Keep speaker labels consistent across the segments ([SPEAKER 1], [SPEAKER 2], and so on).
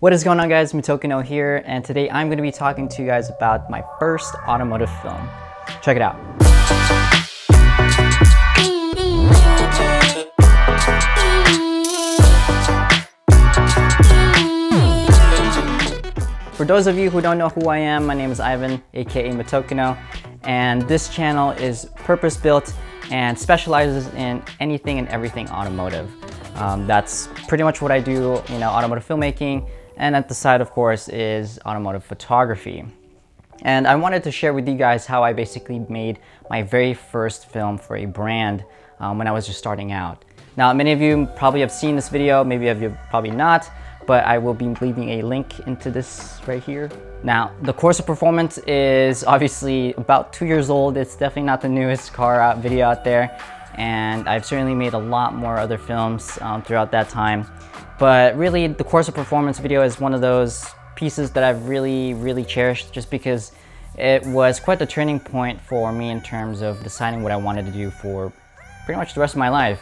[SPEAKER 1] What is going on, guys? Mitokino here, and today I'm going to be talking to you guys about my first automotive film. Check it out. For those of you who don't know who I am, my name is Ivan, aka Mitokino, and this channel is purpose-built and specializes in anything and everything automotive. That's pretty much what I do, automotive filmmaking. And at the side, of course, is automotive photography. And I wanted to share with you guys how I basically made my very first film for a brand when I was just starting out. Now, many of you probably have seen this video, maybe of you probably not, but I will be leaving a link into this right here. Now, the Corsa Performance is obviously about 2 years old. It's definitely not the newest car video out there. And I've certainly made a lot more other films throughout that time. But really, the Corsa Performance video is one of those pieces that I've really cherished, just because it was quite the turning point for me in terms of deciding what I wanted to do for pretty much the rest of my life.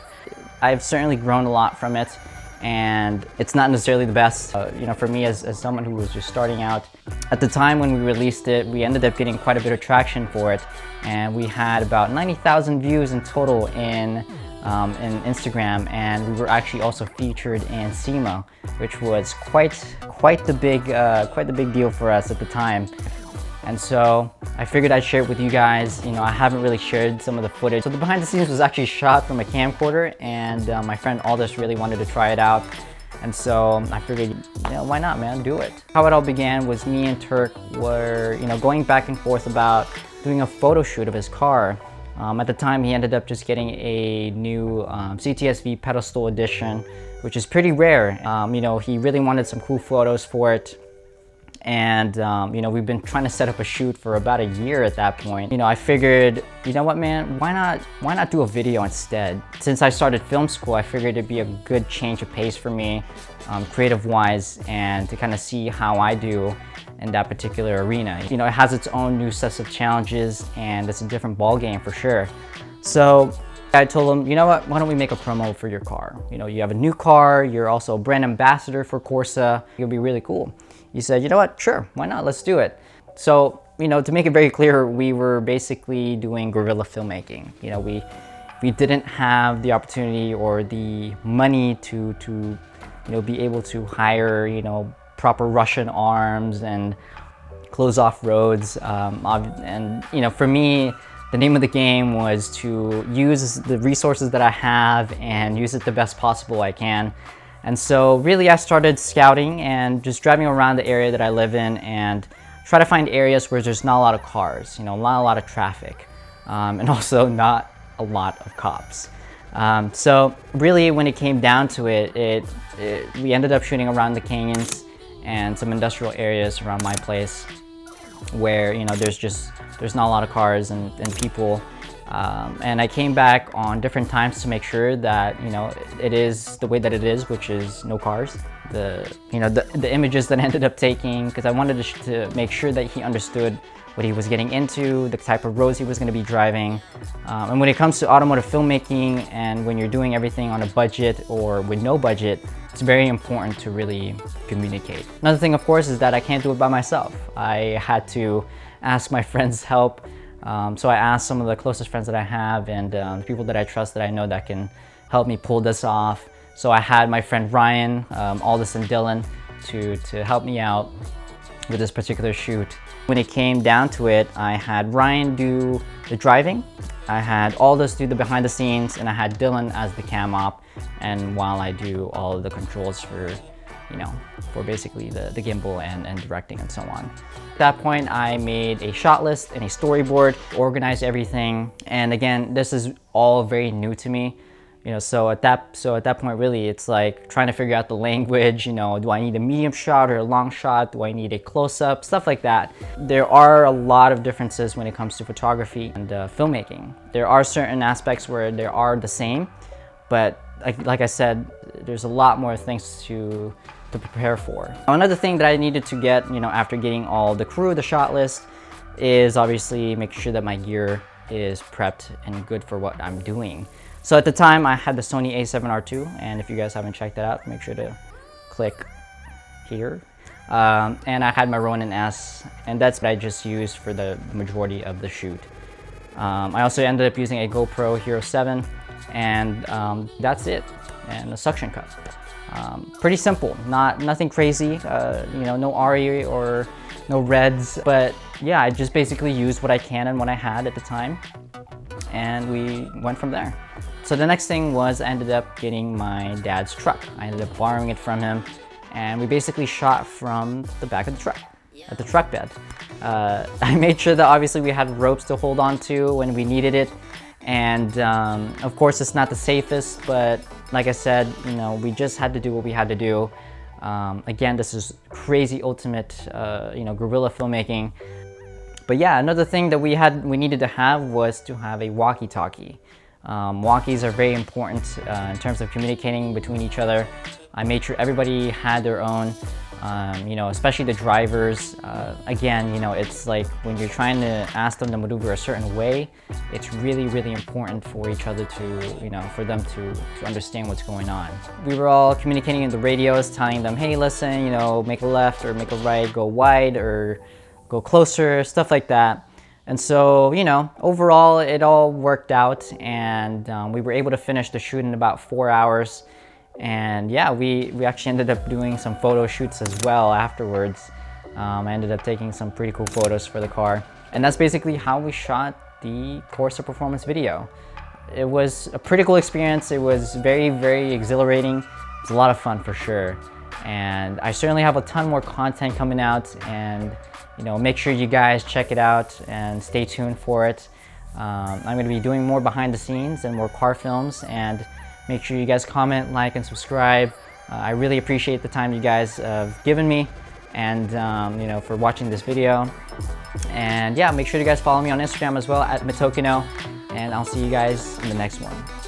[SPEAKER 1] I've certainly grown a lot from it, and it's not necessarily the best. For me as someone who was just starting out, at the time when we released it, we ended up getting quite a bit of traction for it, and we had about 90,000 views in total in Instagram, and we were actually also featured in SEMA, which was quite the big deal for us at the time. And so I figured I'd share it with you guys. I haven't really shared some of the footage. So the behind the scenes was actually shot from a camcorder, and my friend Aldus really wanted to try it out. And so I figured, why not, man, do it. How it all began was me and Turk were, going back and forth about doing a photo shoot of his car. At the time, he ended up just getting a new CTS-V pedestal edition, which is pretty rare. He really wanted some cool photos for it. And, we've been trying to set up a shoot for about a year at that point. I figured, you know what, man, why not do a video instead? Since I started film school, I figured it'd be a good change of pace for me, creative-wise, and to kind of see how I do in that particular arena. It has its own new sets of challenges, and it's a different ball game for sure. So I told him, you know what, why don't we make a promo for your car? You have a new car, you're also a brand ambassador for Corsa, it'll be really cool. He said, you know what, sure, why not, let's do it. So, to make it very clear, we were basically doing guerrilla filmmaking. We didn't have the opportunity or the money to be able to hire, proper Russian arms and close off roads. And for me, the name of the game was to use the resources that I have and use it the best possible I can. And so really I started scouting and just driving around the area that I live in and try to find areas where there's not a lot of cars, not a lot of traffic, and also not a lot of cops. So really when it came down to it, we ended up shooting around the canyons and some industrial areas around my place where there's not a lot of cars and people. And I came back on different times to make sure that it is the way that it is, which is no cars. The images that I ended up taking, because I wanted to make sure that he understood what he was getting into, the type of roads he was going to be driving. And when it comes to automotive filmmaking, and when you're doing everything on a budget or with no budget, it's very important to really communicate. Another thing, of course, is that I can't do it by myself. I had to ask my friends' help. So I asked some of the closest friends that I have and people that I trust that I know that can help me pull this off. So I had my friend Ryan, Aldus and Dylan to help me out with this particular shoot. When it came down to it, I had Ryan do the driving, I had Aldus do the behind the scenes, and I had Dylan as the cam op, and while I do all of the controls for basically the gimbal and directing and so on. At that point, I made a shot list and a storyboard, organized everything, and again, this is all very new to me. So at that point, really, it's like trying to figure out the language. Do I need a medium shot or a long shot? Do I need a close-up? Stuff like that. There are a lot of differences when it comes to photography and filmmaking. There are certain aspects where they are the same, but like I said, there's a lot more things to prepare for. Another thing that I needed to get, after getting all the crew, the shot list, is obviously make sure that my gear is prepped and good for what I'm doing. So at the time I had the Sony A7R II, and if you guys haven't checked that out, make sure to click here. And I had my Ronin S, and that's what I just used for the majority of the shoot. I also ended up using a GoPro Hero 7, and that's it, and a suction cup. Pretty simple, nothing crazy, you know, no ARRI or no reds, but yeah, I just basically used what I can and what I had at the time, and we went from there. So the next thing was I ended up getting my dad's truck. I ended up borrowing it from him, and we basically shot from the back of the truck, at the truck bed. I made sure that obviously we had ropes to hold on to when we needed it, and of course it's not the safest, but like I said, you know, we just had to do what we had to do. Again, this is crazy ultimate, you know, guerrilla filmmaking. But yeah, another thing that we needed to have was to have a walkie-talkie. Walkies are very important in terms of communicating between each other. I made sure everybody had their own, you know, especially the drivers. Again, you know, it's like when you're trying to ask them to maneuver a certain way, it's really, really important for each other to, you know, for them to understand what's going on. We were all communicating in the radios, telling them, hey, listen, you know, make a left or make a right, go wide or go closer, stuff like that. And so, you know, overall, it all worked out, and we were able to finish the shoot in about 4 hours. And yeah, we actually ended up doing some photo shoots as well afterwards. I ended up taking some pretty cool photos for the car. And that's basically how we shot the Corsa Performance video. It was a pretty cool experience. It was very, very exhilarating. It was a lot of fun for sure. And I certainly have a ton more content coming out, and you know, make sure you guys check it out and stay tuned for it. I'm going to be doing more behind the scenes and more car films, and make sure you guys comment, like, and subscribe. I really appreciate the time you guys have given me, and you know, for watching this video. And yeah, make sure you guys follow me on Instagram as well at Mitokino, and I'll see you guys in the next one.